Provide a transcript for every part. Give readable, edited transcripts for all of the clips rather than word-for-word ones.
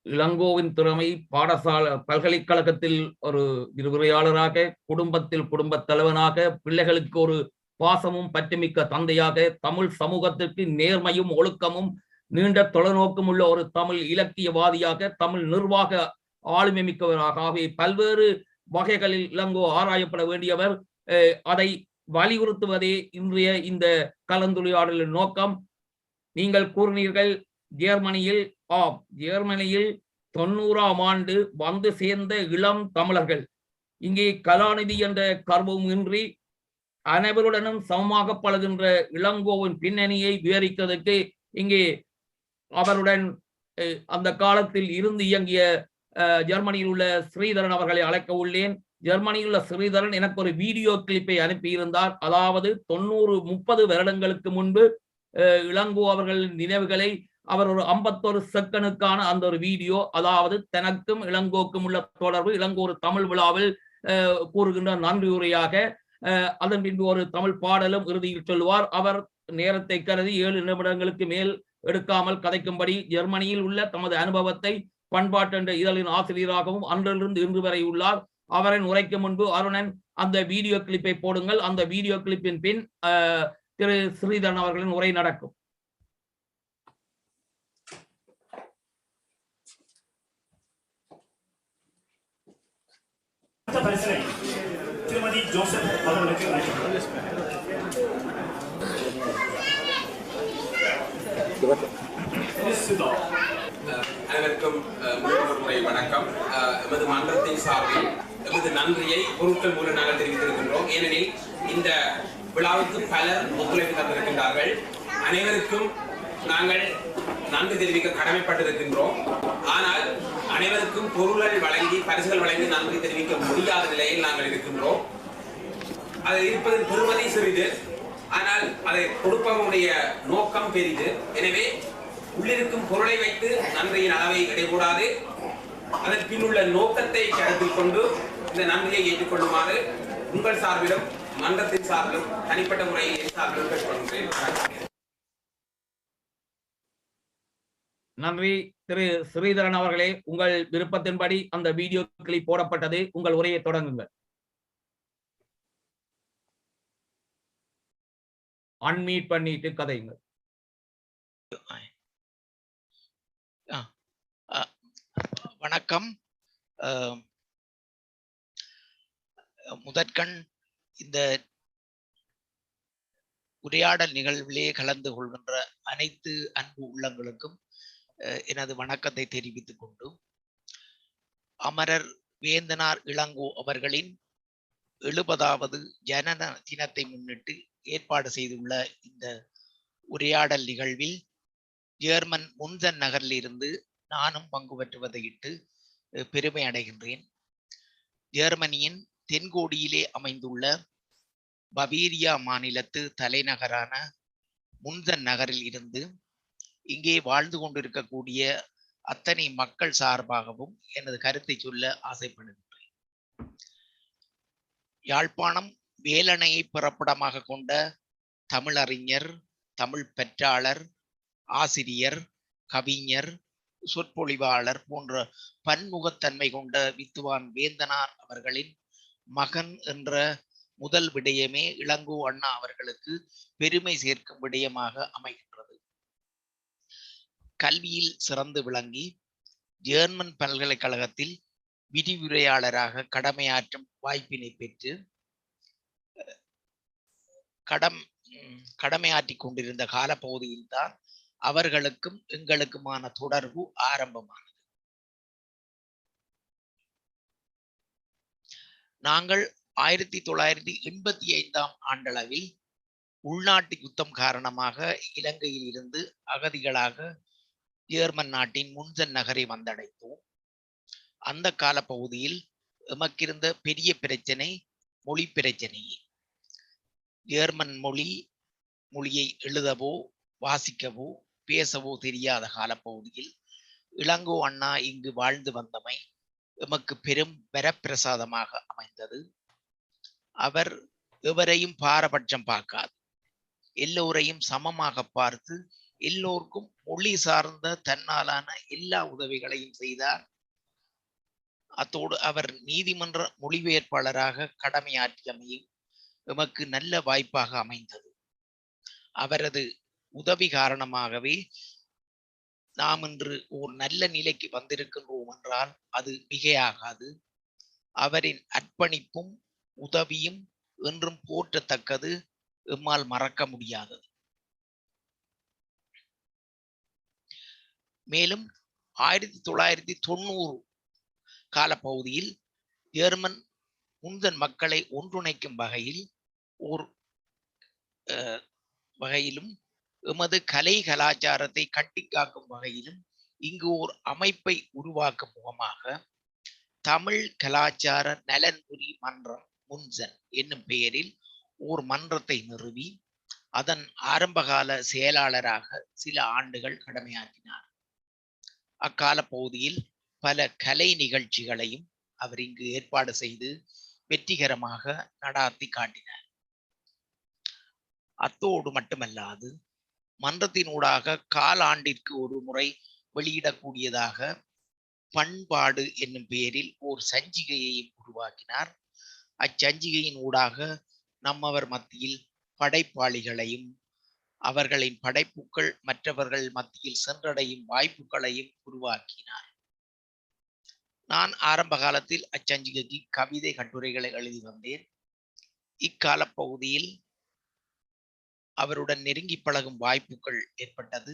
இளங்கோவின் திறமை பாடசாலை பல்கலைக்கழகத்தில் ஒரு விரிவுரையாளராக, குடும்பத் தலைவனாக, பிள்ளைகளுக்கு ஒரு பாசமும் பற்றுமிக்க தந்தையாக, தமிழ் சமூகத்திற்கு நேர்மையும் ஒழுக்கமும் நீண்ட தொலைநோக்கும் உள்ள ஒரு தமிழ் இலக்கியவாதியாக, தமிழ் நிர்வாக ஆளுமை மிக்கவராகவே பல்வேறு வகைகளில் இளங்கோ ஆராயப்பட வேண்டியவர். அதை வலியுறுத்துவதே இன்றைய இந்த கலந்துரையாடலின் நோக்கம். நீங்கள் கூறினீர்கள் ஜெர்மனியில் 90ஆம் ஆண்டு வந்து சேர்ந்த இளம் தமிழர்கள். இங்கே கலாநிதி என்ற கர்வம் இன்றி அனைவருடனும் சமமாக பழகின்ற இளங்கோவின் பின்னணியை விவரிக்கிறதுக்கு இங்கே அவருடன் அந்த காலத்தில் இருந்து இயங்கிய ஜெர்மனியில் உள்ள ஸ்ரீதரன் அவர்களை அழைக்க உள்ளேன். ஜெர்மனியில் உள்ள ஸ்ரீதரன் எனக்கு ஒரு வீடியோ கிளிப்பை அனுப்பியிருந்தார். அதாவது 30 வருடங்களுக்கு முன்பு இளங்கோ அவர்களின் நினைவுகளை அவர் ஒரு 51 செகண்டுக்கான அந்த ஒரு வீடியோ, அதாவது தனக்கும் இளங்கோக்கும் உள்ள தொடர்பு, இளங்கோ ஒரு தமிழ் விழாவில் கூறுகின்ற நன்றி உரையாக, அதன் பின்பு ஒரு தமிழ் பாடலும் இறுதியில் சொல்லுவார். அவர் நேரத்தை கருதி 7 நிமிடங்களுக்கு மேல் எடுக்காமல் கதைக்கும்படி ஜெர்மனியில் உள்ள தமது அனுபவத்தை பண்பாட்டு என்ற இதழின் ஆசிரியராகவும் அன்றிலிருந்து இன்று வரை உள்ளார். அவரின் உரைக்கு முன்பு அருணன் அந்த வீடியோ கிளிப்பை போடுங்கள். அந்த வீடியோ கிளிப்பின் பின் திரு ஸ்ரீதரன் அவர்களின் உரை நடக்கும். திருமதி ஜோசப் அவர்களுக்கு அனைவருக்கும் முறை வணக்கம். எமது மன்றத்தின் சார்பில் எமது நன்றியை பொருட்கள் மூலம் நாங்கள் தெரிவித்திருக்கின்றோம். ஏனெனில் இந்த விழாவுக்கு பலர் ஒத்துழைப்பு தந்திருக்கின்றார்கள். அனைவருக்கும் நாங்கள் நன்றி தெரிவிக்க கடமைப்பட்டிருக்கின்றோம். ஆனால் அனைவருக்கும் பொருள்கள் வழங்கி பரிசுகள் வழங்கி நன்றி தெரிவிக்க முடியாத நிலையில் நாங்கள் இருக்கின்றோம். அது இருப்பதின் பெருமதி சிறிது, ஆனால் அதை கொடுப்பவனுடைய நோக்கம் பெரிது. எனவே உள்ளிருக்கும் பொருளை வைத்து நன்றியின் அளவை இடைக்கூடாது. அதன் பின்னுள்ள நோக்கத்தை கருத்தில் கொண்டு இந்த நன்றியை ஏற்றுக்கொள்ளுமாறு உங்கள் சார்பிலும் மன்றத்தின் சார்பிலும் தனிப்பட்ட முறையில் சார்பிலும் கேட்டுக்கொள்கிறேன். நன்றி. திரு ஸ்ரீதரன் அவர்களே, உங்கள் விருப்பத்தின்படி அந்த வீடியோ கிளிப் போடப்பட்டது. உங்கள் உரையை தொடங்குங்கள். அன்மியூட் பண்ணிட்டு கதையுங்கள். வணக்கம். முதற்கண் இந்த உரையாடல் நிகழ்விலே கலந்து கொள்கின்ற அனைத்து அன்பு உள்ளங்களுக்கும் எனது வணக்கத்தை தெரிவித்துக் கொண்டு, அமரர் வேந்தனார் இளங்கோ அவர்களின் 70வது ஜனன தினத்தை முன்னிட்டு ஏற்பாடு செய்துள்ள இந்த உரையாடல் நிகழ்வில் ஜெர்மன் முன்சன் நகரில் இருந்து நானும் பங்கு பெற்றுவதையிட்டு பெருமை அடைகின்றேன். ஜெர்மனியின் தென்கோடியிலே அமைந்துள்ள பவேரியா மாநிலத்து தலைநகரான முன்சன் நகரில் இருந்து இங்கே வாழ்ந்து கொண்டிருக்கக்கூடிய அத்தனை மக்கள் சார்பாகவும் எனது கருத்தை சொல்ல ஆசைப்படுகின்றேன். யாழ்ப்பாணம் வேலணையை பிறப்பிடமாக கொண்ட தமிழறிஞர், தமிழ் பெற்றாளர், ஆசிரியர், கவிஞர், சொற்பொழிவாளர் போன்ற பன்முகத்தன்மை கொண்ட வித்துவான் வேந்தனார் அவர்களின் மகன் என்ற முதல் விடயமே இளங்கோ அண்ணா அவர்களுக்கு பெருமை சேர்க்கும் விடயமாக அமைகின்றது. கல்வியில் சிறந்து விளங்கி ஜெர்மன் பல்கலைக்கழகத்தில் விரிவுரையாளராக கடமையாற்றும் வாய்ப்பினை பெற்று கடமையாற்றிக் கொண்டிருந்த காலப்பகுதியில் தான் அவர்களுக்கும் எங்களுக்குமான தொடர்பு ஆரம்பமானது. நாங்கள் 1985ஆம் ஆண்டளவில் உள்நாட்டு யுத்தம் காரணமாக இலங்கையில் இருந்து அகதிகளாக ஜெர்மன் நாட்டின் முன்சன் நகரை வந்தடைந்தோம். அந்த காலப்பகுதியில் எமக்கிருந்த பெரிய பிரச்சனை மொழி பிரச்சனையே. ஜெர்மன் மொழியை எழுதவோ வாசிக்கவோ பேசவோ தெரியாத காலப்பகுதியில் இளங்கோ அண்ணா இங்கு வாழ்ந்து வந்தமை எமக்கு பெரும் வரப்பிரசாதமாக அமைந்தது. அவர் எவரையும் பாரபட்சம் பார்க்காது, எல்லோரையும் சமமாக பார்த்து எல்லோருக்கும் மொழி சார்ந்த தன்னாலான எல்லா உதவிகளையும் செய்தார். அத்தோடு அவர் நீதிமன்ற மொழிபெயர்ப்பாளராக கடமையாற்றியமையும் எமக்கு நல்ல வாய்ப்பாக அமைந்தது. அவரது உதவி காரணமாகவே நாம் இன்று ஒரு நல்ல நிலைக்கு வந்திருக்கின்றோம் என்றால் அது மிகையாகாது. அவரின் அர்ப்பணிப்பும் உதவியும் என்றும் போற்றத்தக்கது, எம்மால் மறக்க முடியாதது. மேலும் 1990 காலப்பகுதியில் ஜெர்மன் முன்தன் மக்களை ஒன்றிணைக்கும் வகையிலும் எமது கலை கலாச்சாரத்தை கட்டிக்காக்கும் வகையிலும் இங்கு ஓர் அமைப்பை உருவாக்கும் முகமாக தமிழ் கலாச்சார நலன்புரி மன்றம் முன்சன் என்னும் பெயரில் ஓர் மன்றத்தை நிறுவி அதன் ஆரம்பகால செயலாளராக சில ஆண்டுகள் கடமையாற்றினார். அக்கால பகுதியில் பல கலை நிகழ்ச்சிகளையும் அவர் இங்கு ஏற்பாடு செய்து வெற்றிகரமாக நடாத்தி காட்டினார். அத்தோடு மட்டுமல்லாது மன்றத்தினூடாக காலாண்டிற்கு ஒரு முறை வெளியிடக்கூடியதாக பண்பாடு என்னும் பெயரில் ஓர் சஞ்சிகையையும் உருவாக்கினார். அச்சஞ்சிகையின் ஊடாக நம்மவர் மத்தியில் படைப்பாளிகளையும் அவர்களின் படைப்புகள் மற்றவர்கள் மத்தியில் சென்றடையும் வாய்ப்புகளையும் உருவாக்கினார். நான் ஆரம்ப காலத்தில் அச்சஞ்சிகைக்கு கவிதை கட்டுரைகளை எழுதி வந்தேன். இக்கால பகுதியில் அவருடன் நெருங்கி பழகும் வாய்ப்புகள் ஏற்பட்டது.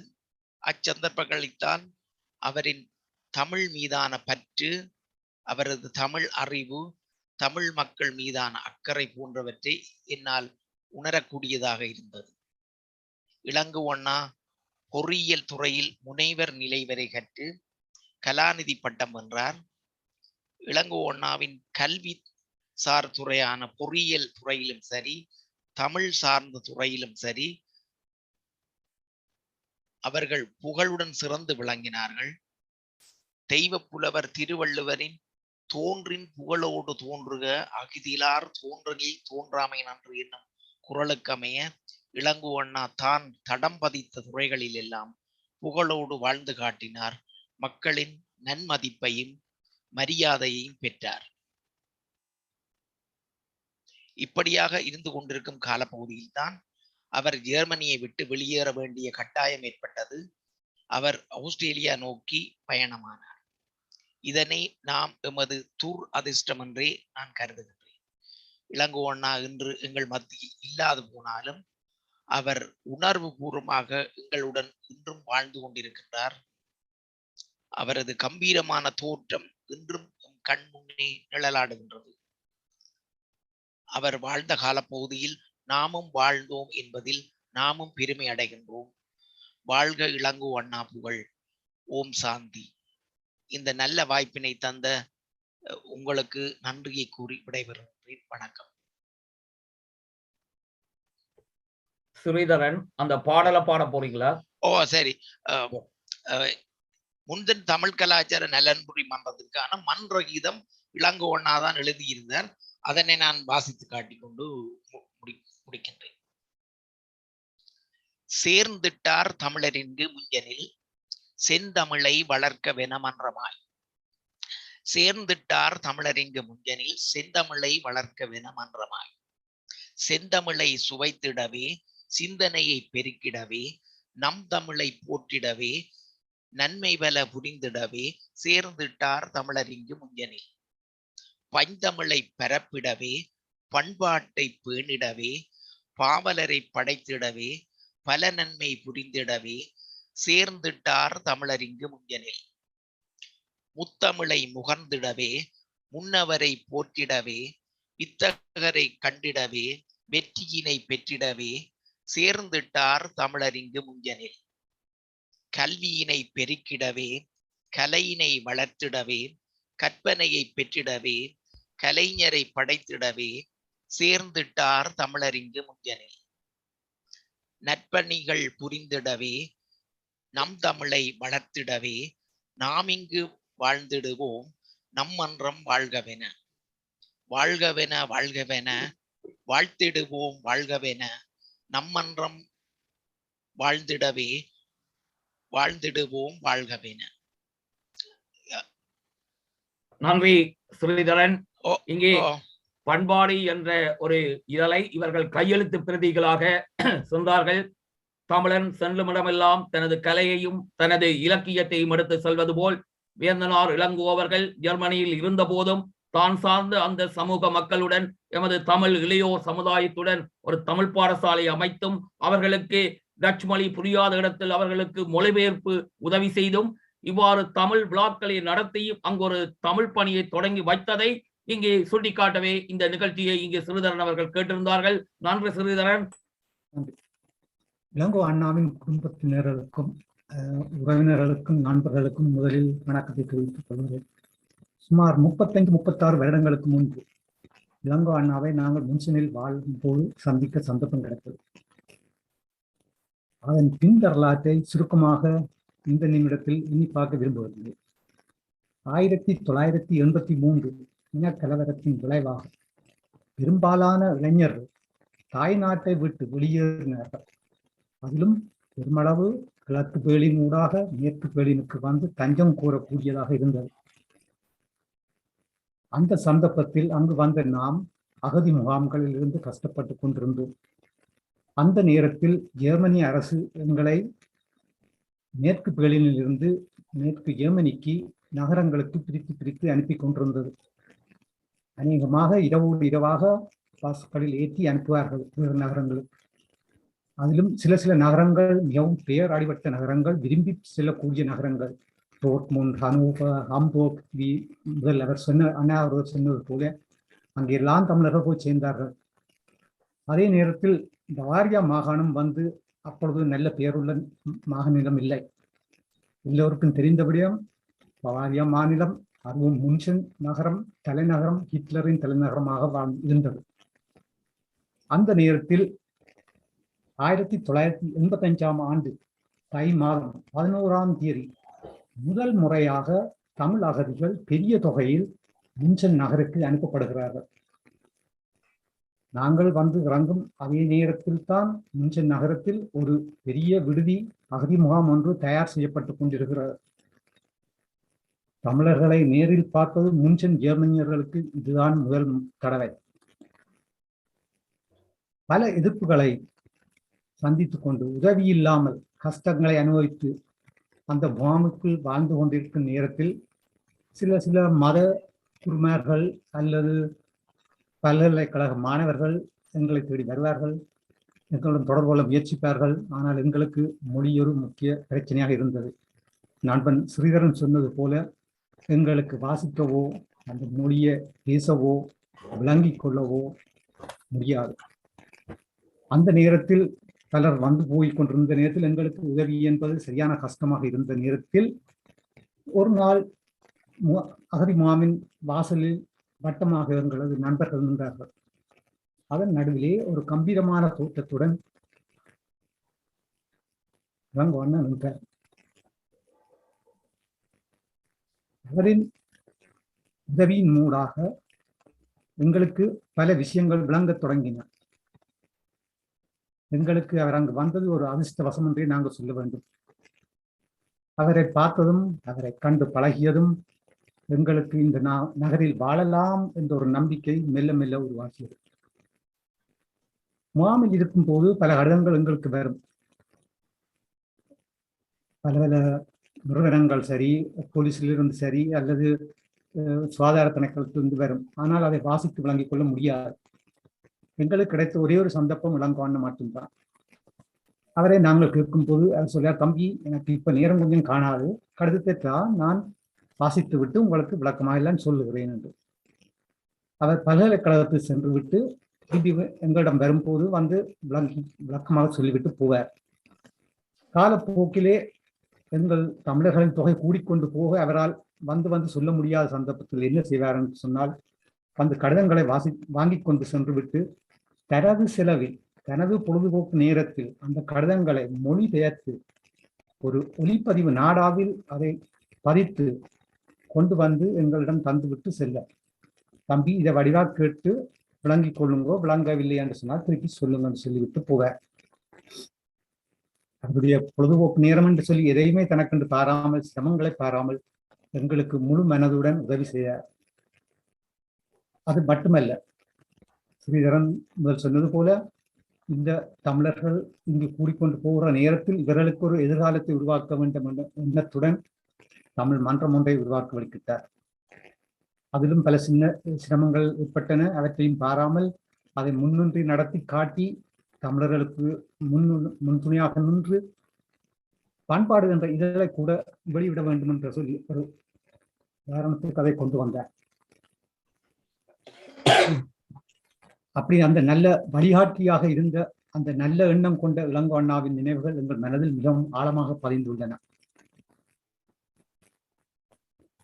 அச்சந்தர்ப்பங்களில்தான் அவரின் தமிழ் மீதான பற்று, அவரது தமிழ் அறிவு, தமிழ் மக்கள் மீதான அக்கறை போன்றவற்றை என்னால் உணரக்கூடியதாக இருந்தது. இளங்குவண்ணா பொறியியல் துறையில் முனைவர் நிலை வரை கற்று கலாநிதி பட்டம் வென்றார். இளங்குவண்ணாவின் கல்வி சார் துறையான பொறியியல் துறையிலும் சரி, தமிழ் சார்ந்த துறையிலும் சரி அவர்கள் புகழுடன் சிறந்து விளங்கினார்கள். தெய்வ புலவர் திருவள்ளுவரின் தோன்றின் புகழோடு தோன்றுக அகிதிலார் தோன்றலில் தோன்றாமை நன்று என்னும் குரலுக்கமைய இளங்குவண்ணா தான் தடம் பதித்த துறைகளில் எல்லாம் புகழோடு வாழ்ந்து காட்டினார். மக்களின் நன்மதிப்பையும் மரியாதையையும் பெற்றார். இப்படியாக இருந்து கொண்டிருக்கும் காலப்பகுதியில் தான் அவர் ஜெர்மனியை விட்டு வெளியேற வேண்டிய கட்டாயம் ஏற்பட்டது. அவர் ஆஸ்திரேலியா நோக்கி பயணமானார். இதனை நாம் எமது அதிர்ஷ்டம் என்றே நான் கருதுகின்றேன். இளங்குவண்ணா இன்று எங்கள் மத்தியில் இல்லாது போனாலும் அவர் உணர்வு பூர்வமாக எங்களுடன் இன்றும் வாழ்ந்து கொண்டிருக்கின்றார். அவரது கம்பீரமான தோற்றம் இன்றும் கண் முன்னே நிழலாடுகின்றது. அவர் வாழ்ந்த காலப்பகுதியில் நாமும் வாழ்ந்தோம் என்பதில் நாமும் பெருமை அடைகின்றோம். வாழ்க இளங்குவண்ணா புகழ். ஓம் சாந்தி. இந்த நல்ல வாய்ப்பினை தந்த உங்களுக்கு நன்றியை கூறி விடைபெறுகிறேன். வணக்கம். ஸ்ரீதரன், அந்த பாடலை பாட போறீங்களா? ஓ சரி. முன்தன் தமிழ் கலாச்சார நலன்புரி மன்றத்திற்கான மன்ற கீதம் இளங்குவண்ணாதான் எழுதியிருந்தார். அதனை நான் வாசித்து காட்டிக்கொண்டு முடிக்கின்றேன். சேர்ந்திட்டார் தமிழரின்கு முஞ்சனில் செந்தமிழை வளர்க்கவென மன்றமாய். சேர்ந்திட்டார் தமிழரின்கு முஞ்சனில் செந்தமிழை வளர்க்கவென மன்றமாய். செந்தமிழை சுவைத்திடவே சிந்தனையை பெருக்கிடவே நம் தமிழை போற்றிடவே நன்மை பல புரிந்திடவே சேர்ந்திட்டார் தமிழரின்கு முஞ்சனில். பைந்தமிழை பரப்பிடவே பண்பாட்டை பேணிடவே பாவலரை படைத்திடவே பல நன்மை புரிந்திடவே சேர்ந்திட்டார் தமிழரின்கு முஞ்சனில். முத்தமிழை முகர்ந்திடவே முன்னவரை போற்றிடவே வித்தகரை கண்டிடவே வெற்றியினை பெற்றிடவே சேர்ந்திட்டார் தமிழரின்கு முஞ்சனில். கல்வியினை பெருக்கிடவே கலையினை வளர்த்திடவே கற்பனையை பெற்றிடவே கலைஞரை படைத்திடவே சேர்ந்திட்டார் தமிழரின்கு முஞ்சனில். நற்பணிகள் புரிந்திடவே நம் தமிழை வளர்த்திடவே நாம் இங்கு வாழ்ந்திடுவோம் நம் மன்றம் வாழ்கவென. வாழ்கவென வாழ்கவென வாழ்த்திடுவோம் வாழ்கவென நம் மன்றம் வாழ்ந்திடவே வாழ்ந்திடுவோம் வாழ்கவேன. நன்றி ஸ்ரீதரன். ஓ இங்கே ஓ பண்பாடி என்ற ஒரு இதழை இவர்கள் கையெழுத்து பிரதிகளாக சென்றார்கள். தமிழன் செல்லுமிடமெல்லாம் தனது கலையையும் தனது இலக்கியத்தையும் எடுத்து செல்வது போல் வேந்தனார் இளங்கோ அவர்கள் ஜெர்மனியில் இருந்த போதும் தான் சார்ந்த அந்த சமூக மக்களுடன் எமது தமிழ் இளையோர் சமுதாயத்துடன் ஒரு தமிழ் பாடசாலை அமைத்தும் அவர்களுக்கு டச் மொழி புரியாத இடத்தில் அவர்களுக்கு மொழிபெயர்ப்பு உதவி செய்தும் இவ்வாறு தமிழ் விழாக்களை நடத்தியும் அங்கு ஒரு தமிழ் பணியை தொடங்கி வைத்ததை இங்கே சுட்டிக்காட்டவே இந்த நிகழ்ச்சியை இங்கே ஸ்ரீதரன் அவர்கள் கேட்டிருந்தார்கள். நன்றி ஸ்ரீதரன். இளங்கோ அண்ணாவின் குடும்பத்தினர்களுக்கும் உறவினர்களுக்கும் நண்பர்களுக்கும் முதலில் வணக்கத்தை தெரிவித்துக் கொள்கிறேன். சுமார் 35-36 வருடங்களுக்கு முன்பு இளங்கோ அண்ணாவை நாங்கள் முன்சனில் வாழும்போது சந்திக்க சந்தர்ப்பம் கிடைத்தது. அதன் பின் வரலாற்றை சுருக்கமாக இந்த நிமிடத்தில் இனி பார்க்க விரும்புவதில்லை. 1983 இனக்கலவரத்தின் விளைவாக பெரும்பாலான இளைஞர்கள் தாய் நாட்டை விட்டு வெளியேறினார்கள். அதிலும் பெருமளவு கிழக்கு பேலின் ஊடாக மேற்கு பேலினுக்கு வந்து தஞ்சம் கூறக்கூடியதாக இருந்தது. அந்த சந்தர்ப்பத்தில் அங்கு வந்த நாம் அகதி முகாம்களில் இருந்து கஷ்டப்பட்டு கொண்டிருந்தோம். அந்த நேரத்தில் ஜெர்மனி அரசு எங்களை மேற்கு பேலினில் இருந்து மேற்கு ஜெர்மனிக்கு நகரங்களுக்கு பிரித்து அனுப்பி கொண்டிருந்தது. அநேகமாக இரவோடு இரவாக பஸ்களில் ஏற்றி அனுப்புவார்கள் வேறு நகரங்களுக்கு. அதிலும் சில நகரங்கள் மிகவும் பெயர் அடிபட்ட நகரங்கள், விரும்பி செல்லக்கூடிய நகரங்கள், டோர்ட்முண்ட், ஹனோவர், ஹாம்பர்க். முதல் அவர் சொன்னது போல அங்கெல்லாம் தமிழர்கள் போய் சேர்ந்தார்கள். அதே நேரத்தில் பவாரியா மாகாணம் வந்து அப்பொழுது நல்ல பெயருள்ள மாநிலம் இல்லை. எல்லோருக்கும் தெரிந்தபடியும் பவாரியா மாநிலம் அதுவும் முன்சன் நகரம் தலைநகரம், ஹிட்லரின் தலைநகரமாக இருந்தது. அந்த நேரத்தில் 1985 ஆண்டு தை மாதம் 11ஆம் தேதி முதல் முறையாக தமிழ் அகதிகள் பெரிய தொகையில் முன்சன் நகருக்கு அனுப்பப்படுகிறார்கள். நாங்கள் வந்து இறங்கும் அதே நேரத்தில் தான் முன்சன் நகரத்தில் ஒரு பெரிய விடுதி அகதி முகாம் ஒன்று தயார் செய்யப்பட்டு கொண்டிருக்கிறது. தமிழர்களை நேரில் பார்ப்பது முன்சன் ஜெர்மனியர்களுக்கு இதுதான் முதல் தடவை. பல எதிர்ப்புகளை சந்தித்துக் கொண்டு உதவி இல்லாமல் கஷ்டங்களை அனுபவித்து அந்த முகாமுக்குள் வாழ்ந்து கொண்டிருக்கும் நேரத்தில் சில மத குருமார்கள் அல்லது பல்கலைக்கழக மாணவர்கள் எங்களை தேடி வருவார்கள், எங்களுடன் தொடர்பு கொள்ள முயற்சிப்பார்கள். ஆனால் எங்களுக்கு மொழி ஒரு முக்கிய பிரச்சனையாக இருந்தது. நண்பன் ஸ்ரீதரன் சொன்னது போல எங்களுக்கு வாசிக்கவோ அந்த மொழியை பேசவோ விளங்கிக் கொள்ளவோ முடியாது. அந்த நேரத்தில் பலர் வந்து போய் கொண்டிருந்த நேரத்தில் எங்களுக்கு உதவி என்பது சரியான கஷ்டமாக இருந்த நேரத்தில் ஒரு நாள் அகதி முகாமின் வாசலில் வட்டமாக எங்களது நண்பர்கள் நின்றார்கள். அதன் நடுவிலே ஒரு கம்பீரமான தோற்றத்துடன் அண்ணன் நின்றார். அவரின் உதவியின் மூடாக எங்களுக்கு பல விஷயங்கள் விளங்கத் தொடங்கின. எங்களுக்கு அவர் அங்கு வந்தது ஒரு அதிர்ஷ்டவசம் என்றே நாங்கள் சொல்ல வேண்டும். அவரை பார்த்ததும் அவரை கண்டு பழகியதும் எங்களுக்கு இந்த நகரில் வாழலாம் என்ற ஒரு நம்பிக்கை மெல்ல மெல்ல உருவாக்கியது. முகாமில் இருக்கும் போது பல கடிதங்கள் எங்களுக்கு வரும். பல நிறுவனங்கள் சரி, போலீஸிலிருந்து சரி அல்லது சுகாதார திணைக்களத்திலிருந்து வரும். ஆனால் அதை வாசித்து விளங்கிக் கொள்ள முடியாது. எங்களுக்கு கிடைத்த ஒரே ஒரு சந்தர்ப்பம் இளங்கோ அண்ணன் மட்டும்தான். அவரை நாங்கள் கேட்கும் போது அவர் சொல்றார், தம்பி எனக்கு இப்ப நேரம் கொஞ்சம் காணாது, கடிதத்தை தான் நான் வாசித்து விட்டு உங்களுக்கு விளக்கமாக இல்லைன்னு சொல்லுகிறேன் என்று. அவர் பல்கலைக்கழகத்தில் சென்று விட்டு திரும்பி எங்களிடம் வரும்போது வந்து விளக்கமாக சொல்லிவிட்டு போவார். காலப்போக்கிலே எங்கள் தமிழர்களின் தொகை கூடிக்கொண்டு போக அவரால் வந்து சொல்ல முடியாத சந்தர்ப்பத்தில் என்ன செய்வார் என்று சொன்னால், அந்த கடிதங்களை வாங்கி கொண்டு சென்று விட்டு தனது செலவில் தனது பொழுதுபோக்கு நேரத்தில் அந்த கடிதங்களை மொழிபெயர்த்து ஒரு ஒலிப்பதிவு நாடாவில் அதை பதித்து கொண்டு வந்து எங்களிடம் தந்துவிட்டு செல்ல, தம்பி இதை வடிவா கேட்டு விளங்கிக் கொள்ளுங்கோ, விளங்கவில்லை என்று சொன்னால் திருப்பி சொல்லுங்கன்னு சொல்லிவிட்டு போவார். அவருடைய பொழுதுபோக்கு நேரம் என்று சொல்லி எதையுமே தனக்கென்று பாராமல், சிரமங்களை பாராமல் எங்களுக்கு முழு மனதுடன் உதவி செய்தார். அது மட்டுமல்ல, ஸ்ரீதரன் முதல் சொன்னது போல இந்த தமிழர்கள் இங்கு கூடிக்கொண்டு போகிற நேரத்தில் இவர்களுக்கு ஒரு எதிர்காலத்தை உருவாக்க வேண்டும் என்ற எண்ணத்துடன் தமிழ் மன்றம் ஒன்றை உருவாக்க வலிக்கிட்டார். அதிலும் பல சிரமங்கள் ஏற்பட்டன. அவற்றையும் பாராமல் அதை முன்னின்றி நடத்தி காட்டி தமிழர்களுக்கு முன்துணையாக நின்று பண்பாடு என்ற இதழை கூட வெளியிட வேண்டும் என்று சொல்லி ஒரு உதாரணத்துக்கு அதை கொண்டு வந்தார். அப்படி அந்த நல்ல வழிகாட்டியாக இருந்த அந்த நல்ல எண்ணம் கொண்ட இளங்கோ அண்ணாவின் நினைவுகள் எங்கள் மனதில் மிகவும் ஆழமாக பதிந்துள்ளன.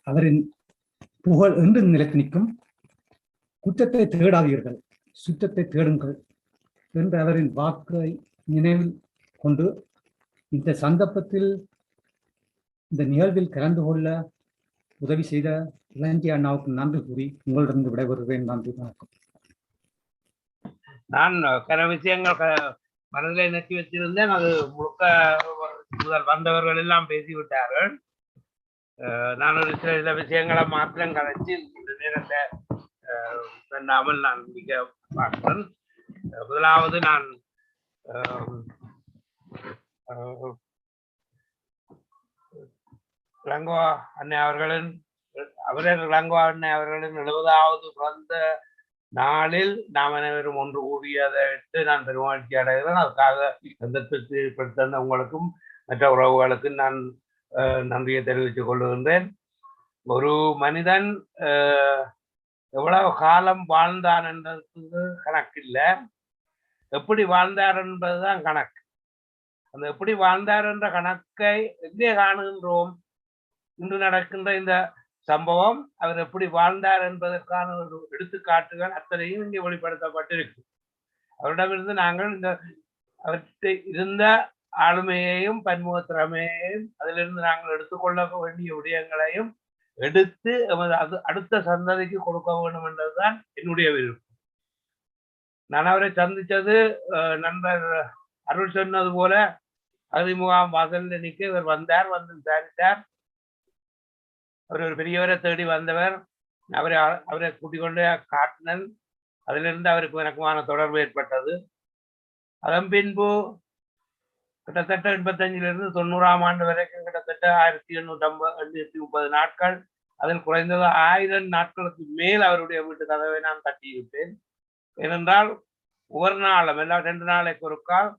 அவரின் புகழ் என்று நிலைத்து நிற்கும். குற்றத்தை தேடாதீர்கள், சுற்றத்தை தேடுங்கள் என்ற அவரின் வாக்கை நினைவில் கொண்டு இந்த சந்தர்ப்பத்தில் இந்த நிகழ்வில் கலந்து கொள்ள உதவி செய்த இளங்கோ அண்ணாவுக்கு நன்றி கூறி உங்களிடம் விடைபெறுகிறேன். நன்றி, வணக்கம். நான் சில விஷயங்கள் மனதில் நெற்றி வச்சிருந்தேன். அது முழுக்க முதல் வந்தவர்கள் எல்லாம் பேசிவிட்டார்கள். நான் ஒரு சில விஷயங்களை மாத்திரம் கதைச்சு இந்த நேரத்தை பண்ணாமல் நான் மிக பார்க்கிறேன். முதலாவது நான் இளங்கோ அண்ணே அவர்களின் இளங்கோ அண்ணே அவர்களின் 70வது பிறந்த நாளில் நாம் அனைவரும் ஒன்று கூடியதை விட்டு நான் பெருமகிழ்ச்சி அடைகிறேன். அதுக்காக சந்தர்ப்பத்தை ஏற்படுத்த உங்களுக்கும் மற்ற உறவுகளுக்கும் நான் நன்றியை தெரிவித்துக் கொள்ளுகின்றேன். ஒரு மனிதன் எவ்வளவு காலம் வாழ்ந்தான் என்றதுக்கு கணக்கில்லை, எப்படி வாழ்ந்தார் என்பதுதான் கணக்கு. அந்த எப்படி வாழ்ந்தார் என்ற கணக்கை எங்கே காணுகின்றோம்? இன்று நடக்கின்ற இந்த சம்பவம் அவர் எப்படி வாழ்ந்தார் என்பதற்கான ஒரு எடுத்துக்காட்டுகள் அத்தனையும் இங்கே வெளிப்படுத்தப்பட்டிருக்கு. அவரிடமிருந்து நாங்கள் இந்த அவற்றை இருந்த ஆளுமையையும் பன்முக திறமையையும் அதிலிருந்து நாங்கள் எடுத்துக்கொள்ள வேண்டிய விடயங்களையும் எடுத்து அடுத்த சந்ததிக்கு கொடுக்க வேண்டும் என்பதுதான் என்னுடைய விருப்பம். நான் அவரை சந்தித்தது நண்பர் அருள் சொன்னது போல அதிமுகாம் வாசலில் நிற்க இவர் வந்தார், வந்து விசாரித்தார். அவர் ஒரு பெரியவரை தேடி வந்தவர். அவரை கூட்டிக் கொண்டு காட்டினன். அதிலிருந்து அவருக்கு எனக்குமான தொடர்பு ஏற்பட்டது. அதன் பின்பு கிட்டத்தட்ட 85 90ஆம் ஆண்டு வரைக்கும் கிட்டத்தட்ட 1830 நாட்கள், அதில் குறைந்தது 1000 நாட்களுக்கு மேல் அவருடைய வீட்டு கதவை நான் தட்டியிருப்பேன். ஏனென்றால் ஒவ்வொரு நாளும் எல்லாம் 2 நாளைக்கு ஒருக்கால்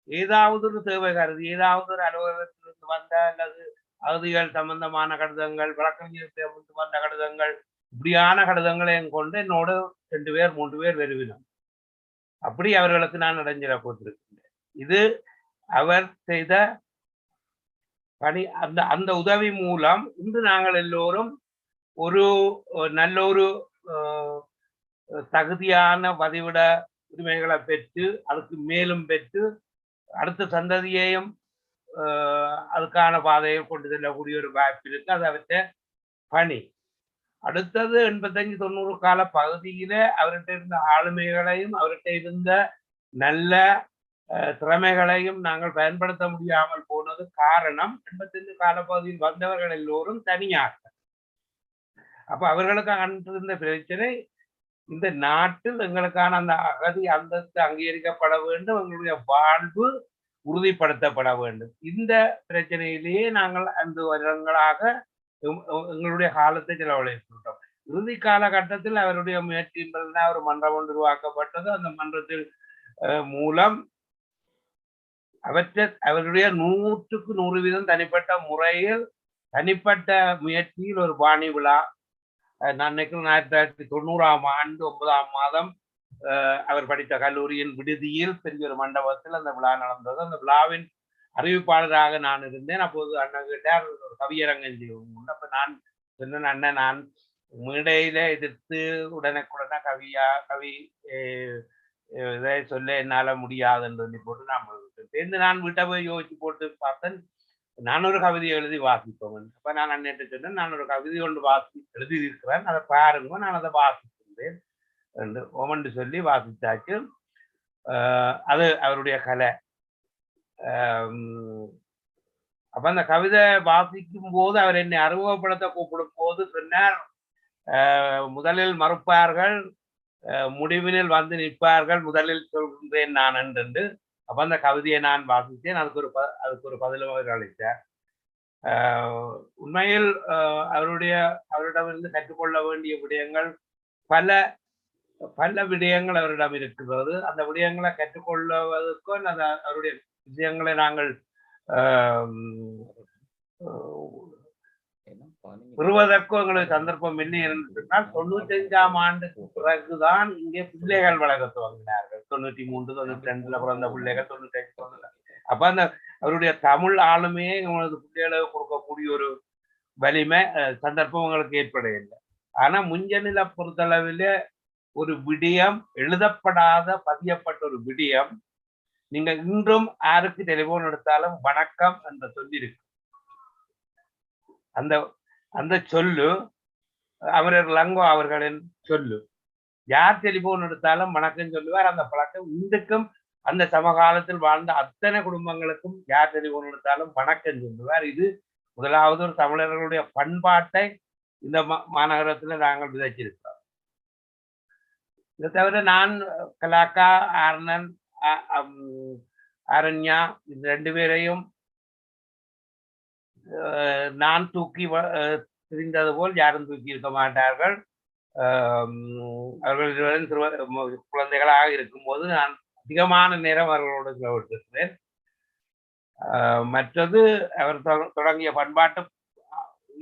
ஏதாவது ஒரு தேவை கருதி, ஏதாவது ஒரு அலுவலகத்திலிருந்து வந்த அல்லது அகதிகள் சம்பந்தமான கடிதங்கள், வழக்கறிஞர் வந்த கடிதங்கள், இப்படியான கடிதங்களையும் கொண்டு என்னோடு 2 பேர் 3 பேர் வருவினோம். அப்படி அவர்களுக்கு நான் இடைஞ்சலை கொடுத்திருக்கின்றேன். இது அவர் செய்த பணி. அந்த உதவி மூலம் இன்று நாங்கள் எல்லோரும் ஒரு நல்ல ஒரு தகுதியான பதிவிட உரிமைகளை பெற்று அதுக்கு மேலும் பெற்று அடுத்த சந்ததியையும் அதுக்கான பாதையை கொண்டு செல்லக்கூடிய ஒரு வாய்ப்பு இருக்கு. அது அவற்றை பணி. அடுத்தது 85 90 கால பகுதியில அவர்கிட்ட இருந்த ஆளுமைகளையும் அவர்கிட்ட இருந்த நல்ல திறமைகளையும் நாங்கள் பயன்படுத்த முடியாமல் போனது காரணம் 85 காலப்பகுதியில் வந்தவர்கள் எல்லோரும் தனியாக. அப்ப அவர்களுக்கு அங்கிருந்த பிரச்சனை, இந்த நாட்டில் எங்களுக்கான அந்த அகதி அந்தஸ்து அங்கீகரிக்கப்பட வேண்டும், எங்களுடைய வாழ்வு உறுதிப்படுத்தப்பட வேண்டும். இந்த பிரச்சனையிலேயே நாங்கள் 5 வருடங்களாக எங்களுடைய காலத்தை செலவழிக்கின்றோம். இறுதி காலகட்டத்தில் அவருடைய முயற்சியின்படி ஒரு மன்றம் ஒன்று உருவாக்கப்பட்டது. அந்த மன்றத்தில் மூலம் அவருடைய 100க்கு 100% தனிப்பட்ட முறையில் தனிப்பட்ட முயற்சியில் ஒரு பாணி விழா நான் நினைக்கிறேன் 1990ஆம் ஆண்டு 9ஆம் மாதம் அவர் படித்த கல்லூரியின் விடுதியில் பெரிய ஒரு மண்டபத்தில் அந்த விழா நடந்தது. அந்த விழாவின் அறிவிப்பாளராக நான் இருந்தேன். அப்போது அண்ணன் கிட்டார் ஒரு கவியரங்கம் செய்வோம். அப்ப நான் சொன்னேன், அண்ணன் நான் மேடையில எதிர்த்து உடனுக்குடனே கவி இதை சொல்ல என்னால முடியாதுன்னு சொல்லி போட்டு நான் வீட்டை போய் யோசிச்சு போட்டு பார்த்தேன். நான் ஒரு கவிதையை எழுதி வாசிப்பேன். அப்ப நான் அண்ணன் சொன்னேன், நான் ஒரு கவிதை ஒன்று எழுதி இருக்கிறேன், அதை பாருங்க, நான் அதை வாசிக்கின்றேன் என்று ஓமன்று சொல்லி வாசித்தாச்சு. அது அவருடைய கலை. அப்ப அந்த கவிதை வாசிக்கும் போது அவர் என்னை அறிமுகப்படுத்த கூப்பிடும் போது சொன்னார், முதலில் மறுப்பார்கள், முடிவினில் வந்து நிற்பார்கள், முதலில் சொல்கின்றேன் நான் என்று. அப்ப அந்த கவிதையை நான் வாசித்தேன். அதுக்கு ஒரு பதிலும் அவர் அளித்தார். உண்மையில் அவரிடமிருந்து கற்றுக்கொள்ள வேண்டிய விடயங்கள் பல பல விடயங்கள் அவரிடம் இருக்கிறது. அந்த விடயங்களை கற்றுக்கொள்வதற்கும் அவருடைய விஷயங்களை நாங்கள் பெறுவதற்கும் எங்களுக்கு சந்தர்ப்பம் இல்லை என்று சொன்னால் 95ஆம் ஆண்டுக்கு பிறகுதான் இங்கே பிள்ளைகள் வளர துவங்கினார்கள். 93, 92 பிறந்த பிள்ளைகள் 95. அப்ப அந்த அவருடைய தமிழ் ஆளுமையை எங்களது பிள்ளைகளுக்கு கொடுக்கக்கூடிய ஒரு வலிமை சந்தர்ப்பம் உங்களுக்கு ஏற்படவில்லை. ஆனா முன்ஜனில பொறுத்தளவில் ஒரு விடயம் எழுதப்படாத பதியப்பட்ட ஒரு விடயம் நீங்க இன்றும் யாருக்கு டெலிபோன் எடுத்தாலும் வணக்கம் என்ற சொல்லி இருக்கு. அந்த சொல்லு அமரர் இளங்கோ அவர்களின் சொல்லு. யார் டெலிபோன் எடுத்தாலும் வணக்கம் சொல்லுவார். அந்த பழக்கம் இன்றைக்கும் அந்த சமகாலத்தில் வாழ்ந்த அத்தனை குடும்பங்களுக்கும் யார் டெலிபோன் எடுத்தாலும் வணக்கம் சொல்லுவார். இது முதலாவது ஒரு தமிழர்களுடைய பண்பாட்டை இந்த மாநகரத்துல நாங்கள் விதைச்சிருக்கிறோம். இதை தவிர நான் கலாக்கா, ஆர்னன், அரண்யா இந்த 2 பேரையும் நான் தூக்கி தெரிந்தது போல் யாரும் தூக்கி இருக்க மாட்டார்கள். அவர்கள் குழந்தைகளாக இருக்கும்போது நான் அதிகமான நேரம் அவர்களோடு செலவிட்டிருக்கிறேன். மற்றது அவர் தொடங்கிய பண்பாட்டு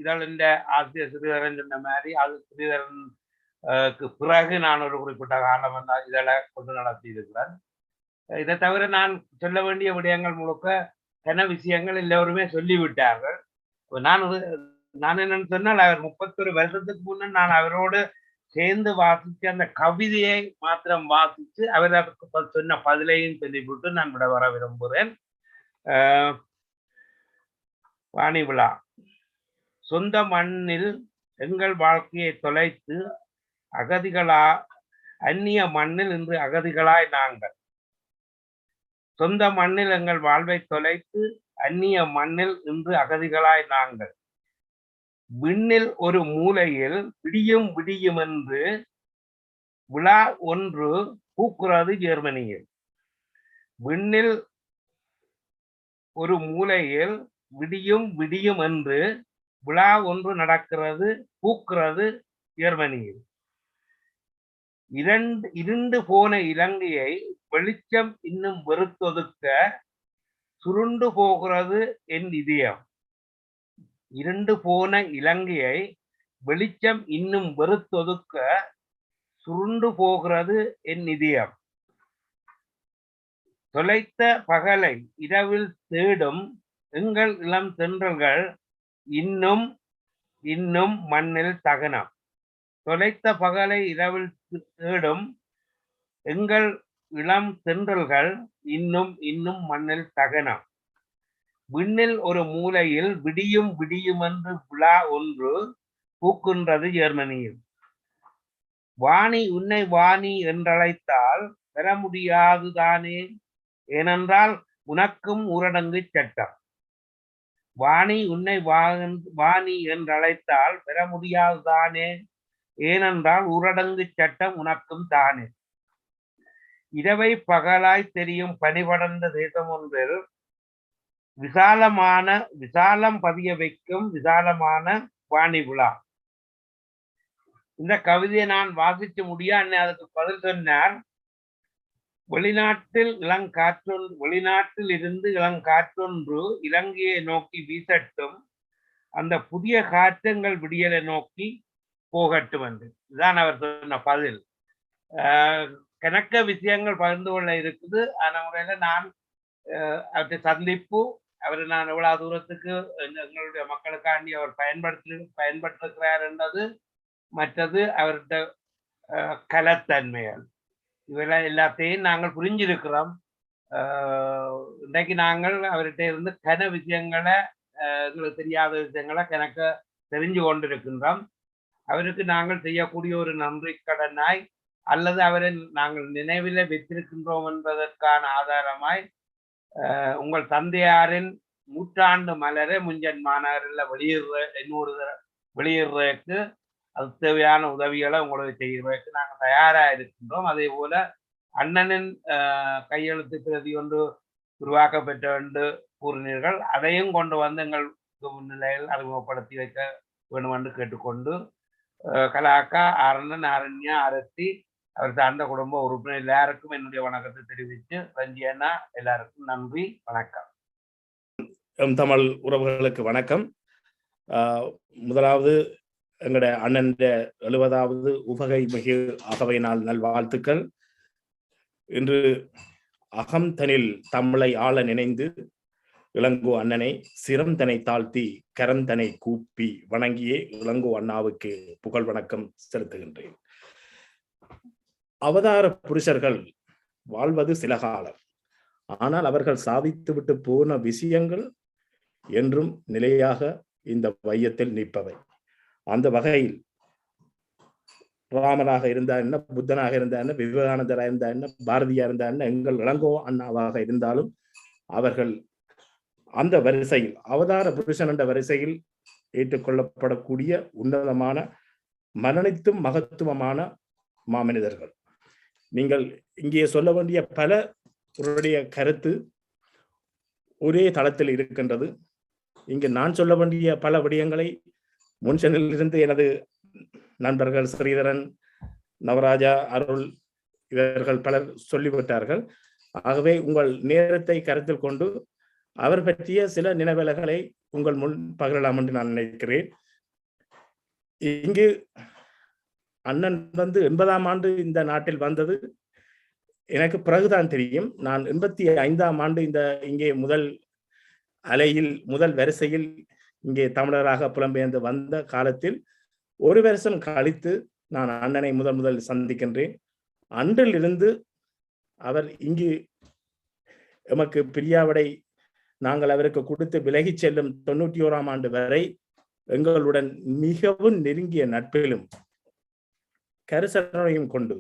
இதழின் ஆசிரியர் ஸ்ரீதரன் சொன்ன மாதிரி அது ஸ்ரீதரனுக்கு பிறகு நான் ஒரு குறிப்பிட்ட காலம் இதழை கொண்டு நடத்தி இருக்கிறேன். இதை தவிர நான் சொல்ல வேண்டிய விடயங்கள் முழுக்க கன விஷயங்கள் எல்லோருமே சொல்லிவிட்டார்கள். நான் என்னன்னு சொன்னால் அவர் 31 வருஷத்துக்கு முன்னே நான் அவரோடு சேர்ந்து வாசித்து அந்த கவிதையை மாத்திரம் வாசித்து அவர் அதுக்கு சொன்ன பதிலையும் சொல்லிவிட்டு நான் விட வர விரும்புகிறேன். வாணி விழா. சொந்த மண்ணில் எங்கள் வாழ்க்கையை தொலைத்து அந்நிய மண்ணில் இன்று அகதிகளாய் நாங்கள். சொந்த மண்ணில் எங்கள் வாழ்வை தொலைத்து அந்நிய மண்ணில் இன்று அகதிகளாய் நாங்கள். விண்ணில் ஒரு மூலையில் விடியும் விடியும் என்று விழா ஒன்று பூக்குறது ஜெர்மனியில். விண்ணில் ஒரு மூலையில் விடியும் விடியும் என்று விழா ஒன்று நடக்கிறது, பூக்கிறது ஜெர்மனியில். இருண்டு போன இலங்கையை வெளிச்சம் இன்னும் வெறுத்தொதுக்க சுருண்டு போகிறது என் இதயம். இருண்டு போன இலங்கையை வெளிச்சம் இன்னும் வெறுத்தொதுக்க சுருண்டு போகிறது என் இதயம். தொலைத்த பகலை இரவில் தேடும் எங்கள் இளம் தென்றல்கள் இன்னும் இன்னும் மண்ணில் தகனம். தொலைத்த பகலை இரவில் தேடும் எங்கள் இளம் தென்றல்கள் இன்னும் இன்னும் மண்ணில் தகனம். விண்ணில் ஒரு மூலையில் விடியும் விடியும் என்று விழா ஒன்று பூக்கின்றது ஜெர்மனியில். வாணி உன்னை வாணி என்றழைத்தால் பெற முடியாதுதானே, ஏனென்றால் உனக்கும் ஊரடங்கு சட்டம். வாணி உன்னை வாணி என்றழைத்தால் பெற முடியாதுதானே, ஏனென்றால் ஊரடங்கு சட்டம் உனக்கும் தானே. இரவை பகலாய் தெரியும் பனிபடர்ந்த தேசம் ஒன்றில் விசாலம் பதிய வைக்கும் விசாலமான வாணி விழா. இந்த கவிதையை நான் வாசிச்சு முடிய அதுக்கு பதில் சொன்னார், வெளிநாட்டில் இருந்து இளங்காற்றொன்று இலங்கையை நோக்கி வீசட்டும், அந்த புதிய காற்றங்கள் விடியலை நோக்கி போகட்டும் என்று. இதுதான் அவர் சொன்ன பதில். கணக்க விஷயங்கள் பகிர்ந்து கொள்ள இருக்குது. ஆன முறையில நான் அவற்றை சந்திப்பு அவரை நான் எவ்வளவு தூரத்துக்கு எங்களுடைய மக்களுக்காண்டி அவர் பயன்படுத்துகிறார் என்றது, மற்றது அவருடைய கலத்தன்மைகள், இவெல்லாம் எல்லாத்தையும் நாங்கள் புரிஞ்சிருக்கிறோம். இன்றைக்கு நாங்கள் அவர்கிட்ட இருந்து கன விஷயங்களை எங்களுக்கு தெரியாத விஷயங்களை கணக்க தெரிஞ்சு கொண்டிருக்கின்றோம். அவருக்கு நாங்கள் செய்யக்கூடிய ஒரு நன்றி கடனாய் அல்லது அவரை நாங்கள் நினைவில் வைத்திருக்கின்றோம் என்பதற்கான ஆதாரமாய் உங்கள் தந்தையாரின் நூற்றாண்டு மலரை முஞ்சன் மாநகரில் வெளியிடுறதுக்கு அது தேவையான உதவிகளை உங்களுக்கு செய்கிறதுக்கு நாங்கள் தயாராக இருக்கின்றோம். அதே போல அண்ணனின் கையெழுத்து பிரதி ஒன்று உருவாக்கப்பட்ட என்று கூறினீர்கள். அதையும் கொண்டு வந்து எங்கள் முன்னிலையில் அறிமுகப்படுத்தி வைக்க வேண்டும் என்று கேட்டுக்கொண்டு கலாக்கா, அரணன், அரண்யா, அரசி, அவர் சார்ந்த குடும்ப உறுப்பினர் எல்லாருக்கும் என்னுடைய வணக்கத்தை தெரிவித்து ரஞ்சி அண்ணா எல்லாருக்கும் நன்றி, வணக்கம். தமிழ் உறவுகளுக்கு வணக்கம். முதலாவது எங்களுடைய அண்ணன் 70வது உவகை மிகு அகவை நாள் நல்வாழ்த்துக்கள். இன்று அகம்தனில் தமிழை ஆள நினைந்து இளங்கோ அண்ணனை சிரந்தனை தாழ்த்தி கரந்தனை கூப்பி வணங்கியே இளங்கோ அண்ணாவுக்கு புகழ் வணக்கம் செலுத்துகின்றேன். அவதார புருஷர்கள் வாழ்வது சில காலம், ஆனால் அவர்கள் சாதித்துவிட்டு போன விஷயங்கள் என்றும் நிலையாக இந்த வையத்தில் நிற்பவை. அந்த வகையில் ராமனாக இருந்தா என்ன, புத்தனாக இருந்தா என்ன, விவேகானந்தராக இருந்தா என்ன, பாரதியா இருந்தா என்ன, எங்கள் இளங்கோ அண்ணாவாக இருந்தாலும் அவர்கள் அந்த வரிசையில் அவதார புருஷன் என்ற வரிசையில் ஏற்றுக்கொள்ளப்படக்கூடிய உன்னதமான மரணித்தும் மகத்துவமான மாமனிதர்கள். நீங்கள் இங்கே சொல்ல வேண்டிய பல உடைய கருத்து ஒரே தளத்தில் இருக்கின்றது. இங்கு நான் சொல்ல வேண்டிய பல விடயங்களை முன்சனில் இருந்து எனது நண்பர்கள் ஸ்ரீதரன், நவராஜா, அருள் இவர்கள் பலர் சொல்லிவிட்டார்கள். ஆகவே உங்கள் நேரத்தை கருத்தில் கொண்டு அவர் பற்றிய சில நினைவலைகளை உங்கள் முன் பகிரலாம் என்று நான் நினைக்கிறேன். இங்கு அண்ணன் 80ஆம் ஆண்டு இந்த நாட்டில் வந்தது எனக்கு பிறகுதான் தெரியும். நான் 85ஆம் ஆண்டு இங்கே முதல் அலையில் முதல் வரிசையில் இங்கே தமிழராக புலம்பெயர்ந்து வந்த காலத்தில் ஒரு வருஷம் கழித்து நான் அண்ணனை முதல் சந்திக்கின்றேன். அன்றிலிருந்து அவர் இங்கு எமக்கு பிரியாவிடை நாங்கள் அவருக்கு கொடுத்து விலகி செல்லும் 91ஆம் ஆண்டு வரை எங்களுடன் மிகவும் நெருங்கிய நட்பிலும் கரிசனையும் கொண்டு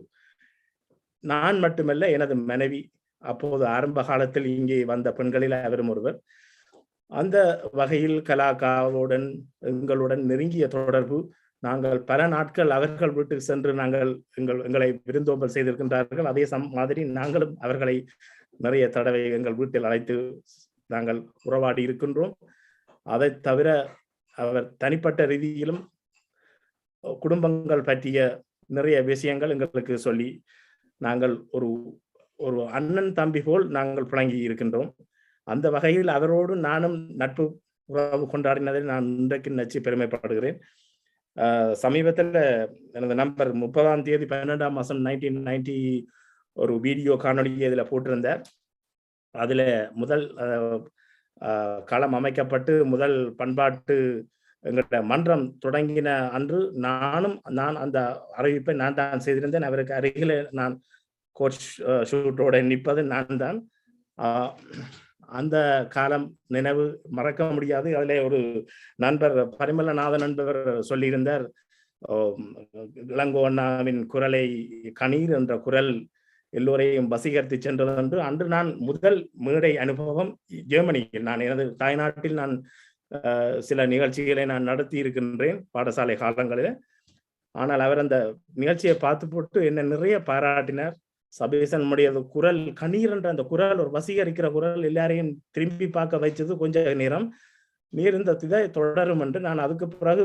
நான் மட்டுமல்ல, எனது மனைவி, அப்போது ஆரம்ப காலத்தில் இங்கே வந்த பெண்களில் அவரும் ஒருவர். அந்த வகையில் கலாக்காவுடன் எங்களுடன் நெருங்கிய தொடர்பு. நாங்கள் பல நாட்கள் அவர்கள் வீட்டுக்கு சென்று எங்களை விருந்தோம்பல் செய்திருக்கின்றார்கள். அதே மாதிரி நாங்களும் அவர்களை நிறைய தடவை எங்கள் வீட்டில் அழைத்து நாங்கள் உறவாடி இருக்கின்றோம். அதை தவிர அவர் தனிப்பட்ட ரீதியிலும் குடும்பங்கள் பற்றிய நிறைய விஷயங்கள் எங்களுக்கு சொல்லி நாங்கள் ஒரு அண்ணன் தம்பி போல் நாங்கள் புழங்கி இருக்கின்றோம். அந்த வகையில் அவரோடு நானும் நட்பு உறவு கொண்டாடினதை நான் இன்றைக்கு நினைச்சு பெருமைப்படுகிறேன். சமீபத்தில் எனது நம்பர் 30ஆம் தேதி 12ஆம் மாதம் 1990 ஒரு வீடியோ காணொலியை இதில் போட்டிருந்தார். அதில் முதல் களம் அமைக்கப்பட்டு முதல் பண்பாட்டு எங்களோட மன்றம் தொடங்கின அன்று நான் அந்த அறிவிப்பை நான் தான் செய்திருந்தேன். அவருக்கு அருகில் நான் கோச் ஷூட்டோட நிற்பது நான் தான். அந்த காலம் நினைவு மறக்க முடியாது. அதிலே ஒரு நண்பர் பரிமளநாதன் என்பவர் சொல்லியிருந்தார், இளங்கோ அண்ணாவின் குரலை கணீர் என்ற குரல் எல்லோரையும் வசீகரித்து சென்றது என்று. அன்று நான் முதல் மேடை அனுபவம் ஜெர்மனியில், நான் எனது தாய்நாட்டில் நான் சில நிகழ்ச்சிகளை நான் நடத்தி இருக்கின்றேன் பாடசாலை காலங்களில். ஆனால் அவர் அந்த நிகழ்ச்சியை பார்த்து போட்டு என்னை நிறைய பாராட்டினார். சபேசன் உடையது குரல் கணீர் என்ற அந்த குரல், ஒரு வசீகரிக்கிற குரல், எல்லாரையும் திரும்பி பார்க்க வைச்சது. கொஞ்ச நேரம் நீர் இந்த இதை தொடரும் என்று நான் அதுக்கு பிறகு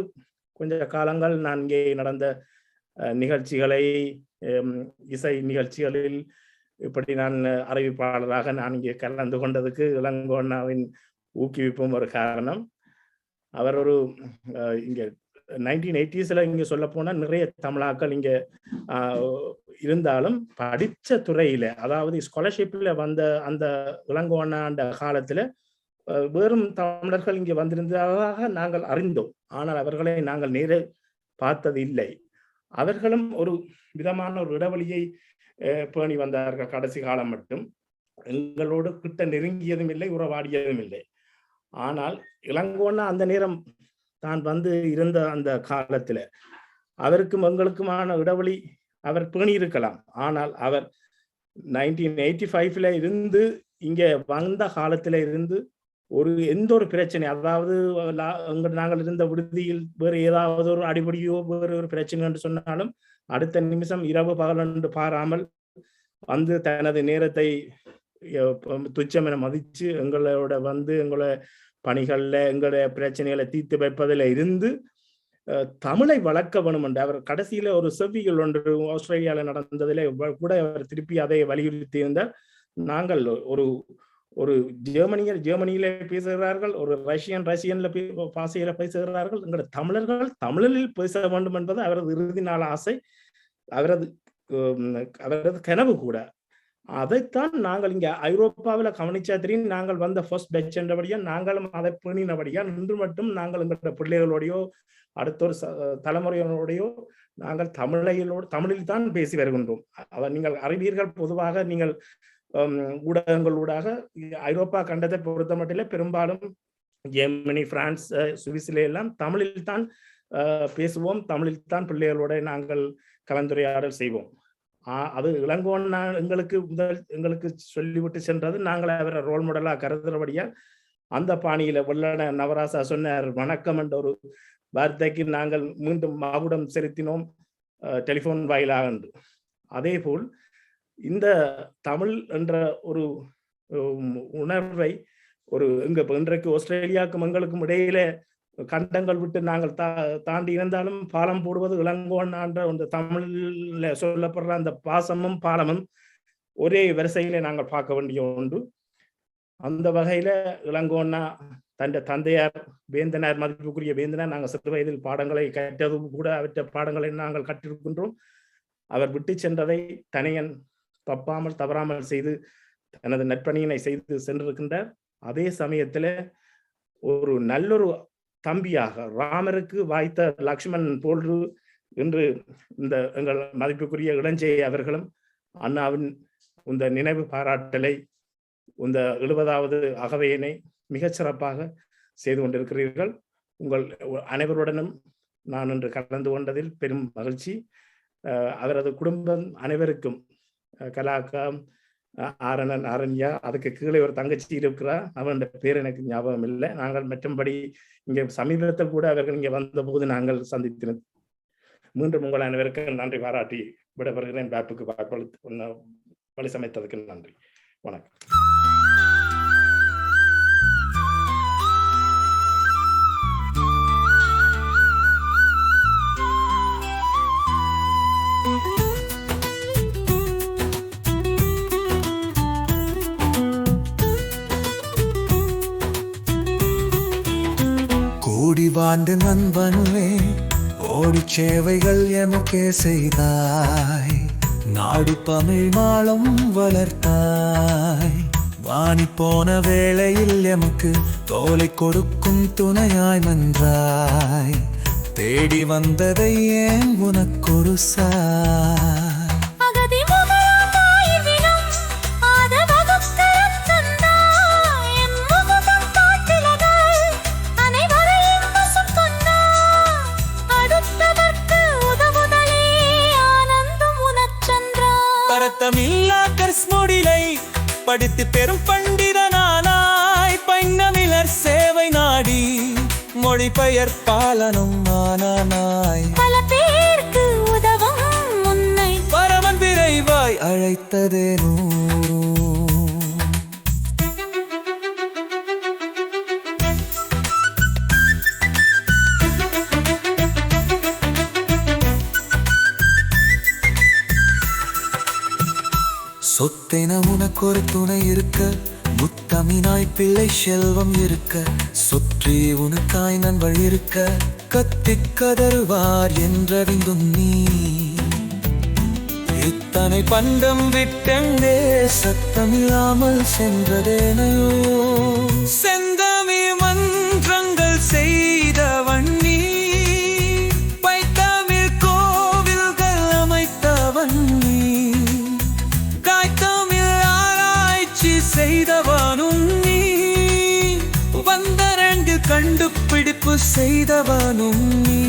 கொஞ்ச காலங்கள் நான் இங்கே நடந்த நிகழ்ச்சிகளை, இசை நிகழ்ச்சிகளில் இப்படி நான் அறிவிப்பாளராக நான் இங்கே கலந்து கொண்டதுக்கு இளங்கோ அண்ணாவின் ஊக்குவிப்பும் ஒரு காரணம். அவர் ஒரு இங்கே 1980s இங்கே சொல்ல போனா நிறைய தமிழாக்கள் இங்கே இருந்தாலும் படித்த துறையில, அதாவது ஸ்காலர்ஷிப்ல வந்த அந்த இளங்கோ அண்ணா காலத்துல வெறும் தமிழர்கள் இங்கே வந்திருந்ததாக நாங்கள் அறிந்தோம். ஆனால் அவர்களை நாங்கள் நேரில் பார்த்தது இல்லை. அவர்களும் ஒரு விதமான ஒரு இடைவெளியை பேணி வந்தார்கள். கடைசி காலம் மட்டும் எங்களோடு கிட்ட நெருங்கியதும் இல்லை, உறவாடியதும் இல்லை. ஆனால் இளங்கோன்னா அந்த நேரம் தான் வந்து இருந்த அந்த காலத்துல அவருக்கும் எங்களுக்குமான இடைவெளி அவர் பேணி இருக்கலாம். ஆனால் அவர் 1985 இருந்து இங்க வந்த காலத்துல இருந்து எந்த ஒரு பிரச்சனை, அதாவது நாங்கள் இருந்த விடுதியில் வேறு ஏதாவது ஒரு அடிப்படையோ வேறு ஒரு பிரச்சனை என்று சொன்னாலும் அடுத்த நிமிஷம் இரவு பகல் என்று பாராமல் வந்து தனது நேரத்தை துச்சம் என மதிச்சு எங்களோட வந்து எங்களோட பணிகள்ல எங்களுடைய பிரச்சனைகளை தீர்த்து வைப்பதில் இருந்து தமிழை வளர்க்க வேணும் என்று அவர் கடைசியில ஒரு செவ்விகள் ஒன்று ஆஸ்திரேலியால நடந்ததிலே கூட அவர் திருப்பி அதை வலியுறுத்தி இருந்தார். நாங்கள் ஒரு ஜெர்மனியில பேசுகிறார்கள், ஒரு ரஷ்யன்ல பாசையில பேசுகிறார்கள், எங்களோட தமிழர்கள் தமிழில் பேச வேண்டும் என்பது அவரது இறுதி நாள் ஆசை, அவரது கனவு கூட. அதைத்தான் நாங்கள் இங்க ஐரோப்பாவில கவனிச்சா தெரியும். நாங்கள் வந்த ஃபர்ஸ்ட் பேட்ச் என்றபடியா நாங்களும் அதை பேணினபடியா இன்று மட்டும் நாங்கள் எங்களோட பிள்ளைகளோடையோ அடுத்த ஒரு தலைமுறையினோடையோ நாங்கள் தமிழில் தான் பேசி வருகின்றோம். அதை நீங்கள் அறிவீர்கள். பொதுவாக நீங்கள் ஊடகங்களூடாக ஐரோப்பா கண்டத்தை பொறுத்த மட்டிலே பெரும்பாலும் ஜெர்மனி, பிரான்ஸ், சுவிஸ்ல எல்லாம் தமிழில் தான் பேசுவோம், தமிழில் தான் பிள்ளைகளோட நாங்கள் கலந்துரையாடல் செய்வோம். அது இளங்கோவண்ணா எங்களுக்கு சொல்லிவிட்டு சென்றது. நாங்கள் அவரை ரோல் மாடலா கருதுறபடியா அந்த பாணியில வெள்ளன நவராசா சொன்னார் வணக்கம் என்ற ஒரு வார்த்தைக்கு நாங்கள் மீண்டும் மாகுடம் செலுத்தினோம் டெலிபோன் வாயிலாக என்று. அதே போல் இந்த தமிழ் என்ற ஒரு உணர்வை இன்றைக்கு ஆஸ்திரேலியாவுக்கும் எங்களுக்கும் இடையில கண்டங்கள் விட்டு நாங்கள் தாண்டி இருந்தாலும் பாலம் போடுவது இளங்கோவண்ணான்ற அந்த தமிழ்ல சொல்லப்படுற அந்த பாசமும் பாலமும் ஒரே வரிசையில நாங்கள் பார்க்க வேண்டிய ஒன்று. அந்த வகையில இளங்கோவண்ணா தந்தையார் வேந்தனார், மதிப்புக்குரிய வேந்தனார், நாங்கள் சிறு வயதில் பாடங்களை கற்றதும் கூட அவற்றை பாடங்களை நாங்கள் கற்றிருக்கின்றோம். அவர் விட்டு சென்றதை தனியன் தவறாமல் செய்து தனது நற்பணியினை செய்து சென்றிருக்கின்றார். அதே சமயத்துல ஒரு நல்லொரு தம்பியாக ராமருக்கு வாய்த்த லக்ஷ்மண் போன்று இன்று இந்த எங்கள் மதிப்புக்குரிய இளஞ்செய் அவர்களும் அண்ணாவின் இந்த நினைவு பாராட்டலை, இந்த 70வது அகவையினை மிகச்சிறப்பாக செய்து கொண்டிருக்கிறீர்கள். உங்கள் அனைவருடனும் நான் இன்று கலந்து கொண்டதில் பெரும் மகிழ்ச்சி. அவரது குடும்பம் அனைவருக்கும், கலாக்கா, ஆரண்யா, அதுக்கு கீழே ஒரு தங்கச்சி இருக்கிறார், அவன் பேர் எனக்கு ஞாபகம் இல்லை. நாங்கள் மற்றும்படி இங்கே சமீபத்தில் கூட அவர்கள் இங்கே வந்த போது நாங்கள் சந்தித்திருந்தோம். மீண்டும் உங்கள் அனைவருக்கும் நன்றி பாராட்டி விடைபெறுகிறேன். வாய்ப்புக்கு வழி சமைத்ததுக்கு நன்றி. வணக்கம். கூடி வாழ்ந்து நண்பனுவே, ஓடி சேவைகள் எமக்கே செய்தாய், நாடு தமிழ் மாளம் வளர்த்தாய், வாணி போன வேளையில் எமக்கு தோலை கொடுக்கும் துணையாய் நின்றாய், தேடி வந்ததை ஏன் உனக்கொரு சாய். படித்து பெரும் பண்டிதனானாய், பைன்னமிழர் சேவை நாடி மொழிபெயர்ப்பாளனும் ஆனானாய், பல பேருக்கு உதவும் உன்னை பரமன் விரைவாய் அழைத்ததே நூறு. சொத்தென உனக்கொரு துணை இருக்க, முத்தமினாய் பிள்ளை செல்வம் இருக்க, சுற்றி உனக்காய் நண்பர் இருக்க, கத்திக் கதறுவார் என்றறிந்தும் நீ இத்தனை பண்டம் விட்டெந்தே சத்தமில்லாமல் சென்றதேனையோ. செந்தமிழ் மன்றங்கள் செய்தவன் நீ, பைத்தமிழ் கோவில்கள் அமைத்தவன் நீ, செய்தவானும் நீ, வந்தரங்கு கண்டுபிடிப்பு செய்தவானும் நீ,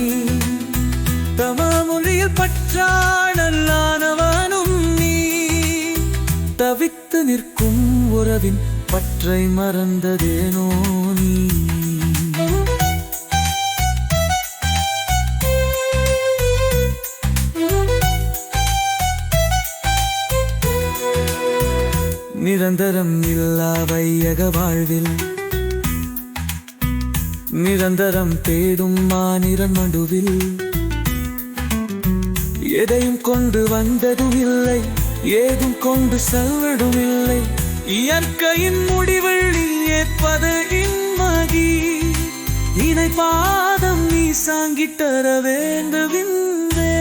தமிழ்மொழியில் பற்றாளனானவனும் நீ, தவித்து நிற்கும் உறவின் பற்றை மறந்ததேனோ நீ நிரந்தரம் இல்லா வையக வாழ்வில் நிரந்தரம் தேடும் மானிரன் மடுவில் எதையும் கொண்டு வந்ததும் இல்லை, ஏதும் கொண்டு செல்வதும் இல்லை. இயற்கையின் முடிவில் நீ ஏற்பது இன்மதி, இணை பாதம் நீ சாங்கிட்டர வேண்டுகின்றே.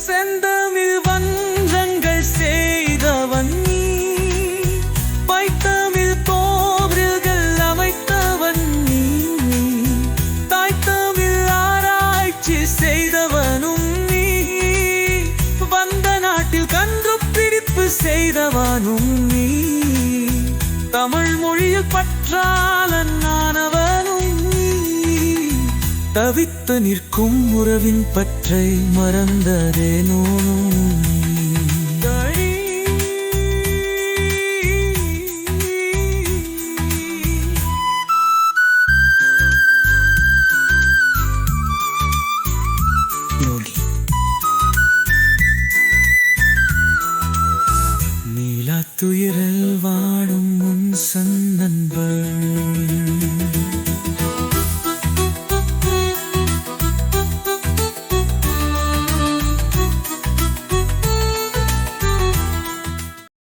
செந்தமிழ் வஞ்சங்கள் செய்தவன் நீ, பைத்தமிழ் கோவில்கள் அமைத்தவன் நீ, தாய்த்தமிழ் ஆராய்ச்சி செய்தவனும் நீ, வந்த நாட்டில் கண்டுபிடிப்பு செய்தவனும் நீ, தமிழ் மொழியில் பற்றாளனானவனும் நீ, தவித்து நிற்கும் உறவின் பற்றை மறந்ததேனோ நீ. நீலாத்துயிரெல்லாம்